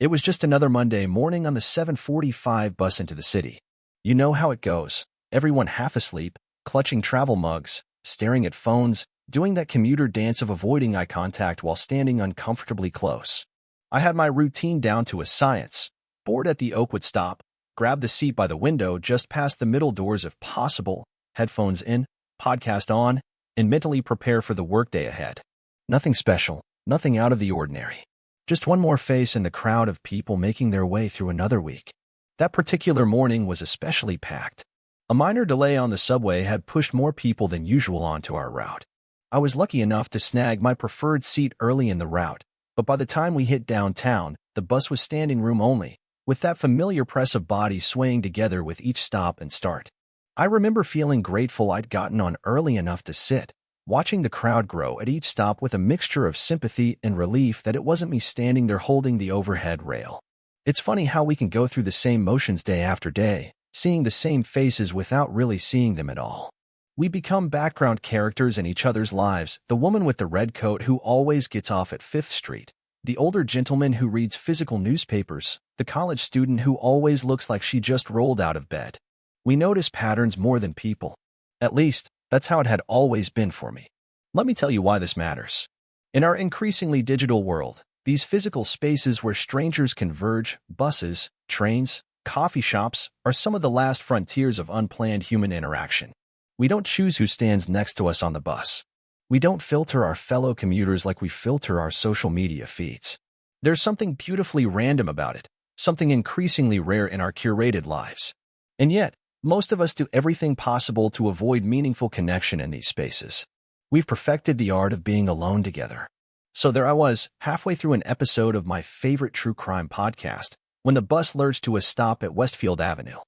It was just another Monday morning on the 7:45 bus into the city. You know how it goes. Everyone half asleep, clutching travel mugs, staring at phones, doing that commuter dance of avoiding eye contact while standing uncomfortably close. I had my routine down to a science. Bored at the Oakwood stop, grabbed the seat by the window just past the middle doors if possible, headphones in, podcast on, and mentally prepare for the workday ahead. Nothing special, nothing out of the ordinary. Just one more face in the crowd of people making their way through another week. That particular morning was especially packed. A minor delay on the subway had pushed more people than usual onto our route. I was lucky enough to snag my preferred seat early in the route, but by the time we hit downtown, the bus was standing room only, with that familiar press of bodies swaying together with each stop and start. I remember feeling grateful I'd gotten on early enough to sit, watching the crowd grow at each stop with a mixture of sympathy and relief that it wasn't me standing there holding the overhead rail. It's funny how we can go through the same motions day after day, seeing the same faces without really seeing them at all. We become background characters in each other's lives, the woman with the red coat who always gets off at 5th Street, the older gentleman who reads physical newspapers, the college student who always looks like she just rolled out of bed. We notice patterns more than people. At least, that's how it had always been for me. Let me tell you why this matters. In our increasingly digital world, these physical spaces where strangers converge, buses, trains, coffee shops, are some of the last frontiers of unplanned human interaction. We don't choose who stands next to us on the bus. We don't filter our fellow commuters like we filter our social media feeds. There's something beautifully random about it, something increasingly rare in our curated lives. And yet, most of us do everything possible to avoid meaningful connection in these spaces. We've perfected the art of being alone together. So there I was, halfway through an episode of my favorite true crime podcast, when the bus lurched to a stop at Westfield Avenue.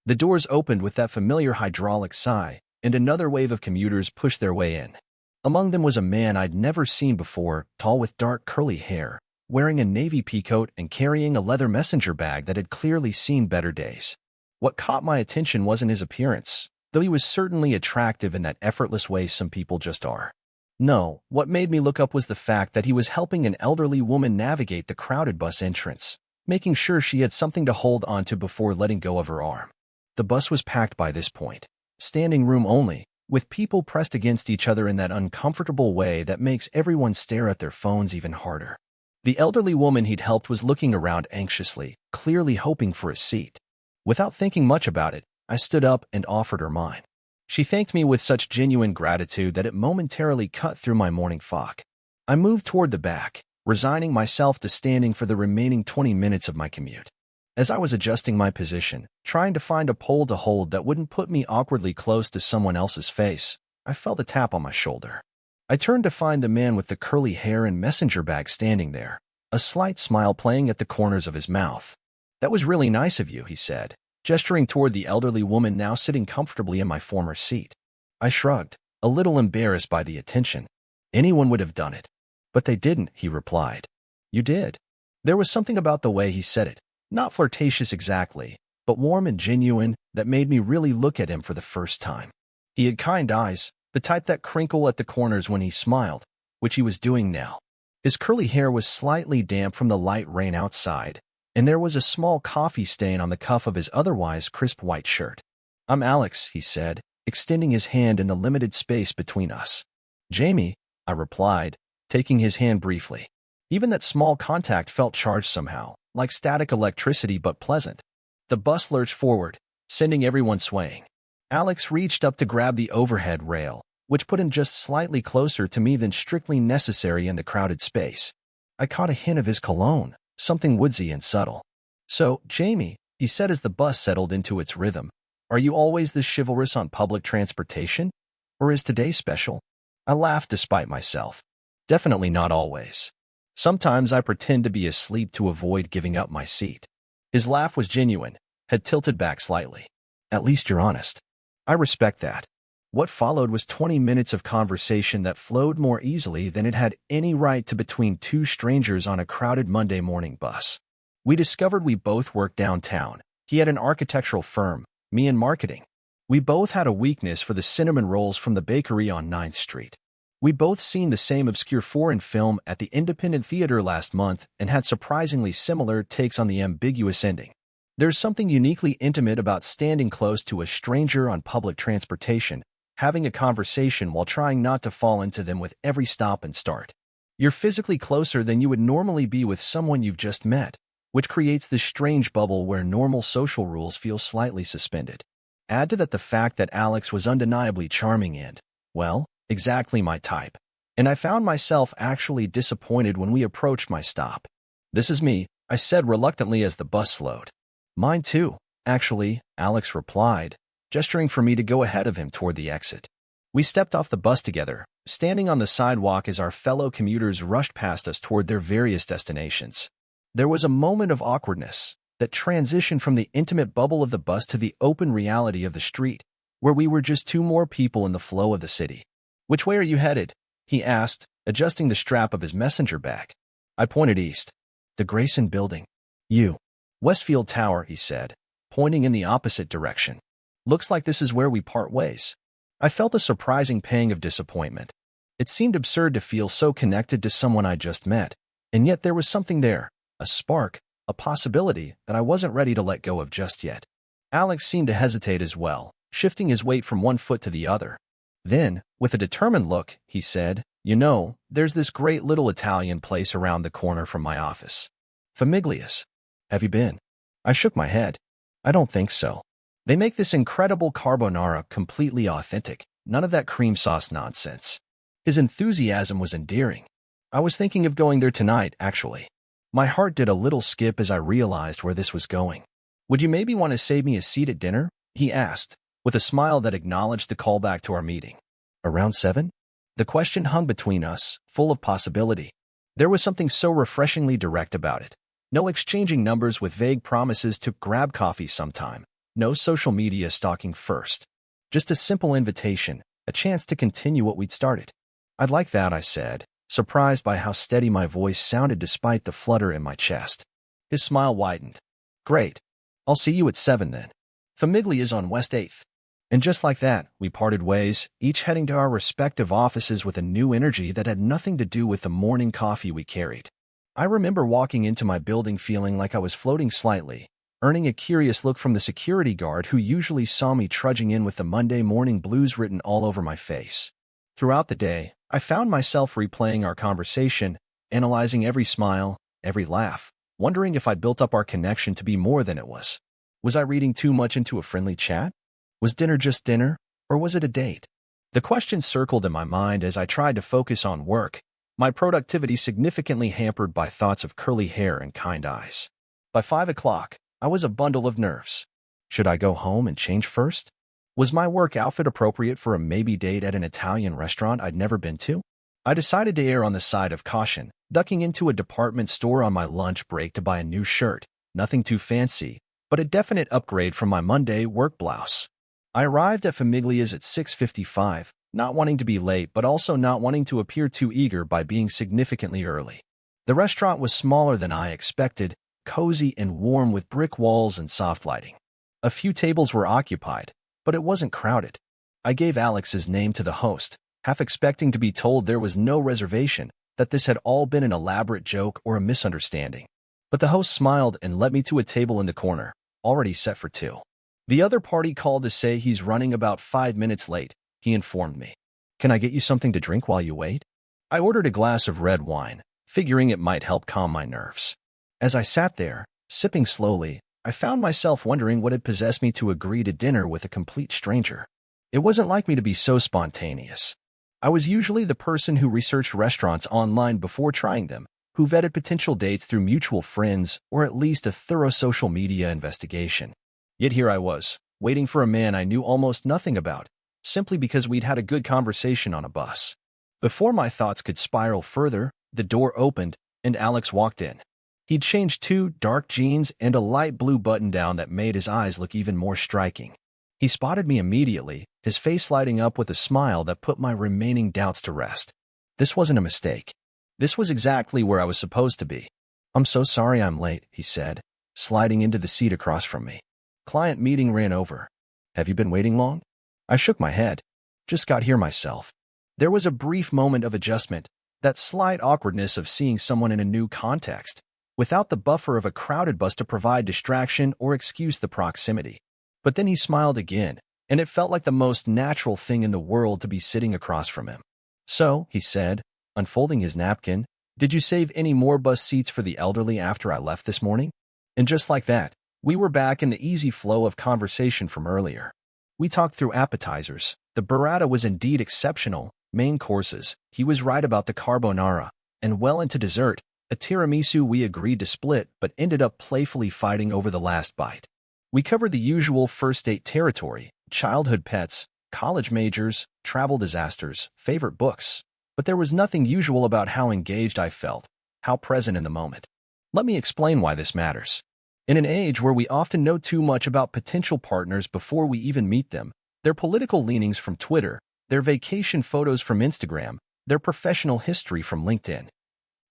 The doors opened with that familiar hydraulic sigh, and another wave of commuters pushed their way in. Among them was a man I'd never seen before, tall with dark curly hair, wearing a navy peacoat and carrying a leather messenger bag that had clearly seen better days. What caught my attention wasn't his appearance, though he was certainly attractive in that effortless way some people just are. No, what made me look up was the fact that he was helping an elderly woman navigate the crowded bus entrance, making sure she had something to hold onto before letting go of her arm. The bus was packed by this point, standing room only, with people pressed against each other in that uncomfortable way that makes everyone stare at their phones even harder. The elderly woman he'd helped was looking around anxiously, clearly hoping for a seat. Without thinking much about it, I stood up and offered her mine. She thanked me with such genuine gratitude that it momentarily cut through my morning fog. I moved toward the back, resigning myself to standing for the remaining 20 minutes of my commute. As I was adjusting my position, trying to find a pole to hold that wouldn't put me awkwardly close to someone else's face, I felt a tap on my shoulder. I turned to find the man with the curly hair and messenger bag standing there, a slight smile playing at the corners of his mouth. "That was really nice of you," he said, gesturing toward the elderly woman now sitting comfortably in my former seat. I shrugged, a little embarrassed by the attention. "Anyone would have done it." "But they didn't," he replied. "You did." There was something about the way he said it, not flirtatious exactly, but warm and genuine, that made me really look at him for the first time. He had kind eyes, the type that crinkle at the corners when he smiled, which he was doing now. His curly hair was slightly damp from the light rain outside, and there was a small coffee stain on the cuff of his otherwise crisp white shirt. "I'm Alex," he said, extending his hand in the limited space between us. "Jamie," I replied, taking his hand briefly. Even that small contact felt charged somehow, like static electricity but pleasant. The bus lurched forward, sending everyone swaying. Alex reached up to grab the overhead rail, which put him just slightly closer to me than strictly necessary in the crowded space. I caught a hint of his cologne, something woodsy and subtle. "So, Jamie," he said as the bus settled into its rhythm, "are you always this chivalrous on public transportation? Or is today special?" I laughed despite myself. "Definitely not always. Sometimes I pretend to be asleep to avoid giving up my seat." His laugh was genuine, had tilted back slightly. "At least you're honest. I respect that." What followed was 20 minutes of conversation that flowed more easily than it had any right to between two strangers on a crowded Monday morning bus. We discovered we both worked downtown. He had an architectural firm, me in marketing. We both had a weakness for the cinnamon rolls from the bakery on 9th Street. We both seen the same obscure foreign film at the independent theater last month and had surprisingly similar takes on the ambiguous ending. There's something uniquely intimate about standing close to a stranger on public transportation, having a conversation while trying not to fall into them with every stop and start. You're physically closer than you would normally be with someone you've just met, which creates this strange bubble where normal social rules feel slightly suspended. Add to that the fact that Alex was undeniably charming and, well, exactly my type. And I found myself actually disappointed when we approached my stop. "This is me," I said reluctantly as the bus slowed. "Mine too, actually," Alex replied, gesturing for me to go ahead of him toward the exit. We stepped off the bus together, standing on the sidewalk as our fellow commuters rushed past us toward their various destinations. There was a moment of awkwardness that transitioned from the intimate bubble of the bus to the open reality of the street, where we were just two more people in the flow of the city. "Which way are you headed?" he asked, adjusting the strap of his messenger bag. I pointed east. "The Grayson Building." "You." "Westfield Tower," he said, pointing in the opposite direction. "Looks like this is where we part ways." I felt a surprising pang of disappointment. It seemed absurd to feel so connected to someone I just met, and yet there was something there, a spark, a possibility that I wasn't ready to let go of just yet. Alex seemed to hesitate as well, shifting his weight from one foot to the other. Then, with a determined look, he said, "You know, there's this great little Italian place around the corner from my office. Famiglia's. Have you been?" I shook my head. "I don't think so. They make this incredible carbonara completely authentic, none of that cream sauce nonsense." His enthusiasm was endearing. "I was thinking of going there tonight, actually." My heart did a little skip as I realized where this was going. "Would you maybe want to save me a seat at dinner?" he asked, with a smile that acknowledged the callback to our meeting. "Around 7? The question hung between us, full of possibility. There was something so refreshingly direct about it. No exchanging numbers with vague promises to grab coffee sometime. No social media stalking first. Just a simple invitation, a chance to continue what we'd started. "I'd like that," I said, surprised by how steady my voice sounded despite the flutter in my chest. His smile widened. "Great. I'll see you at 7 then. Famiglia's on West 8th. And just like that, we parted ways, each heading to our respective offices with a new energy that had nothing to do with the morning coffee we carried. I remember walking into my building feeling like I was floating slightly, earning a curious look from the security guard who usually saw me trudging in with the Monday morning blues written all over my face. Throughout the day, I found myself replaying our conversation, analyzing every smile, every laugh, wondering if I'd built up our connection to be more than it was. Was I reading too much into a friendly chat? Was dinner just dinner, or was it a date? The question circled in my mind as I tried to focus on work, my productivity significantly hampered by thoughts of curly hair and kind eyes. By 5 o'clock, I was a bundle of nerves. Should I go home and change first? Was my work outfit appropriate for a maybe date at an Italian restaurant I'd never been to? I decided to err on the side of caution, ducking into a department store on my lunch break to buy a new shirt, nothing too fancy, but a definite upgrade from my Monday work blouse. I arrived at Famiglia's at 6:55, not wanting to be late but also not wanting to appear too eager by being significantly early. The restaurant was smaller than I expected, cozy and warm with brick walls and soft lighting. A few tables were occupied, but it wasn't crowded. I gave Alex's name to the host, half expecting to be told there was no reservation, that this had all been an elaborate joke or a misunderstanding. But the host smiled and led me to a table in the corner, already set for 2. The other party called to say he's running about 5 minutes late, he informed me. "Can I get you something to drink while you wait?" I ordered a glass of red wine, figuring it might help calm my nerves. As I sat there, sipping slowly, I found myself wondering what had possessed me to agree to dinner with a complete stranger. It wasn't like me to be so spontaneous. I was usually the person who researched restaurants online before trying them, who vetted potential dates through mutual friends or at least a thorough social media investigation. Yet here I was, waiting for a man I knew almost nothing about, simply because we'd had a good conversation on a bus. Before my thoughts could spiral further, the door opened, and Alex walked in. He'd changed 2 dark jeans and a light blue button-down that made his eyes look even more striking. He spotted me immediately, his face lighting up with a smile that put my remaining doubts to rest. This wasn't a mistake. This was exactly where I was supposed to be. "I'm so sorry I'm late," he said, sliding into the seat across from me. "Client meeting ran over." "Have you been waiting long?" I shook my head. "Just got here myself." There was a brief moment of adjustment, that slight awkwardness of seeing someone in a new context, without the buffer of a crowded bus to provide distraction or excuse the proximity. But then he smiled again, and it felt like the most natural thing in the world to be sitting across from him. "So," he said, unfolding his napkin, "did you save any more bus seats for the elderly after I left this morning?" And just like that, we were back in the easy flow of conversation from earlier. We talked through appetizers. The burrata was indeed exceptional. Main courses, he was right about the carbonara, and well into dessert, a tiramisu we agreed to split but ended up playfully fighting over the last bite. We covered the usual first date territory, childhood pets, college majors, travel disasters, favorite books, but there was nothing usual about how engaged I felt, how present in the moment. Let me explain why this matters. In an age where we often know too much about potential partners before we even meet them, their political leanings from Twitter, their vacation photos from Instagram, their professional history from LinkedIn.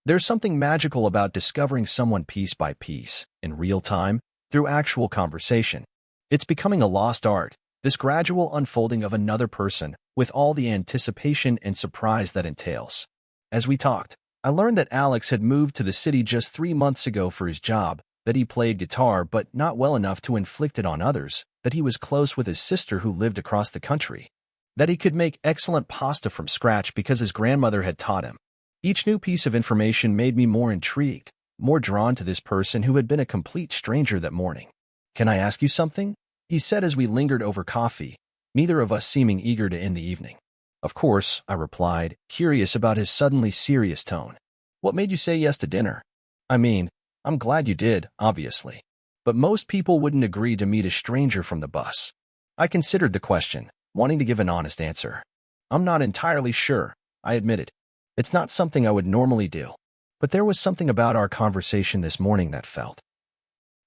There's something magical about discovering someone piece by piece, in real time, through actual conversation. It's becoming a lost art, this gradual unfolding of another person, with all the anticipation and surprise that entails. As we talked, I learned that Alex had moved to the city just 3 months ago for his job, that he played guitar but not well enough to inflict it on others, that he was close with his sister who lived across the country, that he could make excellent pasta from scratch because his grandmother had taught him. Each new piece of information made me more intrigued, more drawn to this person who had been a complete stranger that morning. "Can I ask you something?" he said as we lingered over coffee, neither of us seeming eager to end the evening. "Of course," I replied, curious about his suddenly serious tone. "What made you say yes to dinner?" "I mean, I'm glad you did, obviously. But most people wouldn't agree to meet a stranger from the bus." I considered the question, wanting to give an honest answer. "I'm not entirely sure," I admitted. "It's not something I would normally do. But there was something about our conversation this morning that felt,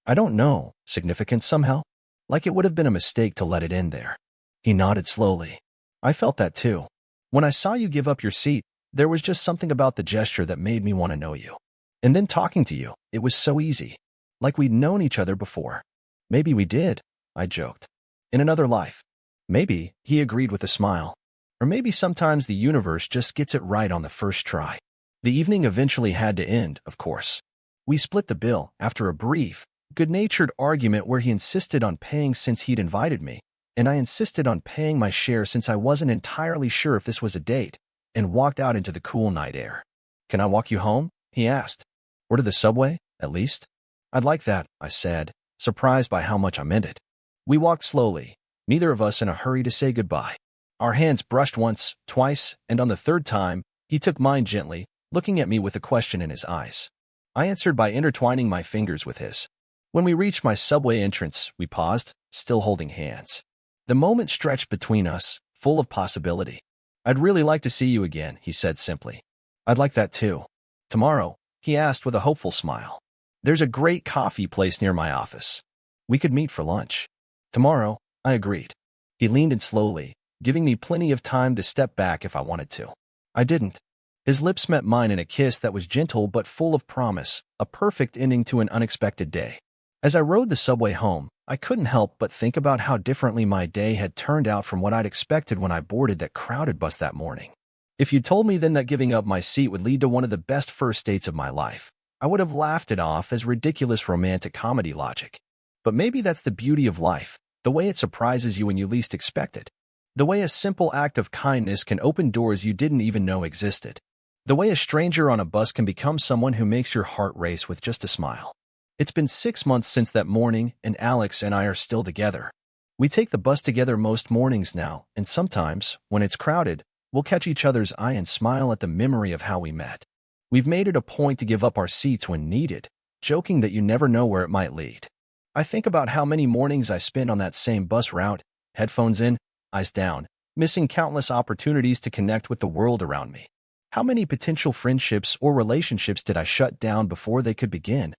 I don't know, significant somehow. Like it would have been a mistake to let it end there." He nodded slowly. "I felt that too. When I saw you give up your seat, there was just something about the gesture that made me want to know you. And then talking to you, it was so easy. Like we'd known each other before." "Maybe we did," I joked. "In another life." "Maybe," he agreed with a smile. "Or maybe sometimes the universe just gets it right on the first try." The evening eventually had to end, of course. We split the bill after a brief, good-natured argument where he insisted on paying since he'd invited me, and I insisted on paying my share since I wasn't entirely sure if this was a date, and walked out into the cool night air. "Can I walk you home?" he asked. "Or to the subway, at least?" "I'd like that," I said, surprised by how much I meant it. We walked slowly, neither of us in a hurry to say goodbye. Our hands brushed once, twice, and on the third time, he took mine gently, looking at me with a question in his eyes. I answered by intertwining my fingers with his. When we reached my subway entrance, we paused, still holding hands. The moment stretched between us, full of possibility. "I'd really like to see you again," he said simply. "I'd like that too." "Tomorrow?" he asked with a hopeful smile. "There's a great coffee place near my office. We could meet for lunch." "Tomorrow," I agreed. He leaned in slowly, giving me plenty of time to step back if I wanted to. I didn't. His lips met mine in a kiss that was gentle but full of promise, a perfect ending to an unexpected day. As I rode the subway home, I couldn't help but think about how differently my day had turned out from what I'd expected when I boarded that crowded bus that morning. If you'd told me then that giving up my seat would lead to one of the best first dates of my life, I would have laughed it off as ridiculous romantic comedy logic. But maybe that's the beauty of life, the way it surprises you when you least expect it. The way a simple act of kindness can open doors you didn't even know existed. The way a stranger on a bus can become someone who makes your heart race with just a smile. It's been 6 months since that morning, and Alex and I are still together. We take the bus together most mornings now, and sometimes, when it's crowded, we'll catch each other's eye and smile at the memory of how we met. We've made it a point to give up our seats when needed, joking that you never know where it might lead. I think about how many mornings I spent on that same bus route, headphones in, eyes down, missing countless opportunities to connect with the world around me. How many potential friendships or relationships did I shut down before they could begin?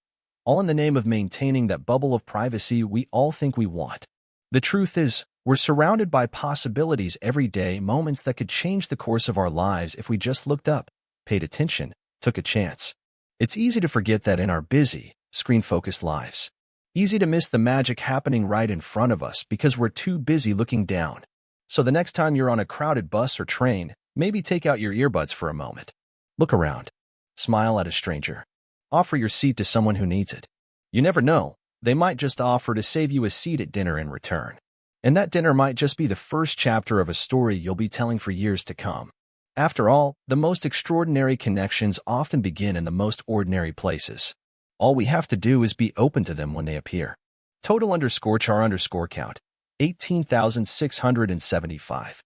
All in the name of maintaining that bubble of privacy we all think we want. The truth is, we're surrounded by possibilities every day, moments that could change the course of our lives if we just looked up, paid attention, took a chance. It's easy to forget that in our busy, screen-focused lives. Easy to miss the magic happening right in front of us because we're too busy looking down. So the next time you're on a crowded bus or train, Maybe take out your earbuds for a moment. Look around. Smile at a stranger. Offer your seat to someone who needs it. You never know, they might just offer to save you a seat at dinner in return. And that dinner might just be the first chapter of a story you'll be telling for years to come. After all, the most extraordinary connections often begin in the most ordinary places. All we have to do is be open to them when they appear. Total_char_count, 18,675.